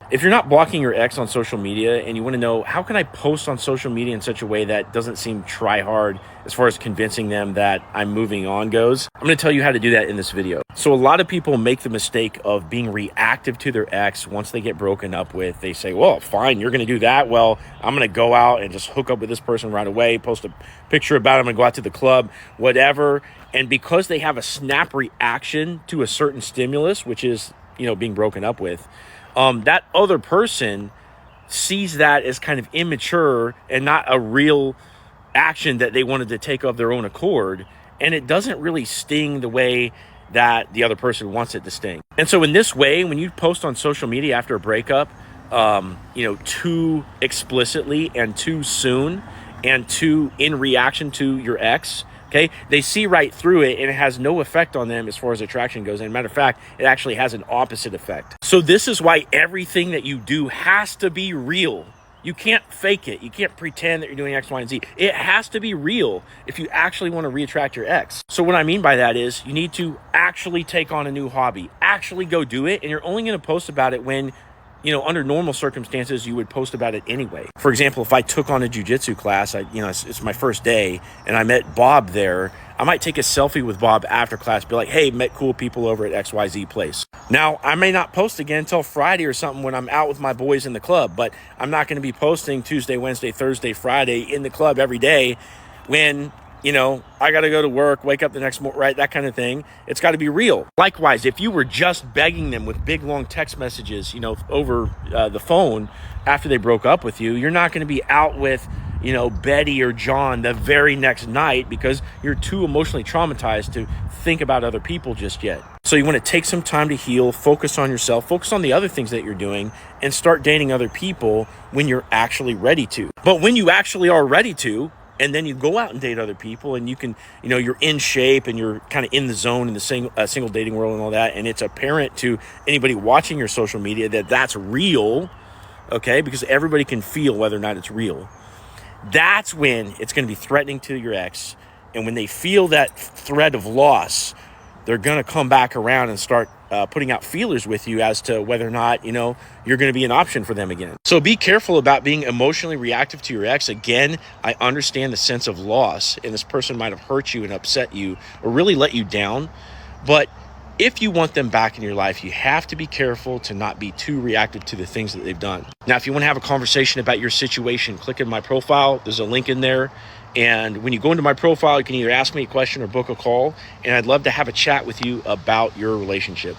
If you're not blocking your ex on social media and you want to know how can I post on social media in such a way that doesn't seem try hard as far as convincing them that I'm moving on goes, I'm going to tell you how to do that in this video. So a lot of people make the mistake of being reactive to their ex once they get broken up with. They say, well, fine, you're going to do that. Well, I'm going to go out and just hook up with this person right away, post a picture about them and go out to the club, whatever. And because they have a snap reaction to a certain stimulus, which is, being broken up with, that other person sees that as kind of immature and not a real action that they wanted to take of their own accord. And it doesn't really sting the way that the other person wants it to sting. And so in this way, when you post on social media after a breakup, too explicitly and too soon and too in reaction to your ex, okay, they see right through it and it has no effect on them as far as attraction goes. And matter of fact, it actually has an opposite effect. So this is why everything that you do has to be real. You can't fake it. You can't pretend that you're doing X, Y, and Z. It has to be real if you actually want to reattract your ex. So what I mean by that is you need to actually take on a new hobby, actually go do it. And you're only going to post about it when under normal circumstances, you would post about it anyway. For example, if I took on a jiu-jitsu class, it's my first day and I met Bob there, I might take a selfie with Bob after class, be like, hey, met cool people over at XYZ place. Now, I may not post again until Friday or something when I'm out with my boys in the club, but I'm not going to be posting Tuesday, Wednesday, Thursday, Friday in the club every day when I got to go to work, wake up the next morning, right? That kind of thing. It's got to be real. Likewise, if you were just begging them with big, long text messages, over the phone after they broke up with you, you're not going to be out with, Betty or John the very next night because you're too emotionally traumatized to think about other people just yet. So you want to take some time to heal, focus on yourself, focus on the other things that you're doing, and start dating other people when you're actually ready to. But when you actually are ready to, and then you go out and date other people and you can, you're in shape and you're kind of in the zone in the single dating world and all that. And it's apparent to anybody watching your social media that that's real, okay? Because everybody can feel whether or not it's real. That's when it's going to be threatening to your ex. And when they feel that threat of loss, they're going to come back around and start putting out feelers with you as to whether or not, you're going to be an option for them again. So be careful about being emotionally reactive to your ex. Again, I understand the sense of loss, and this person might have hurt you and upset you or really let you down. But if you want them back in your life, you have to be careful to not be too reactive to the things that they've done. Now, if you want to have a conversation about your situation, click in my profile. There's a link in there. And when you go into my profile, you can either ask me a question or book a call. And I'd love to have a chat with you about your relationship.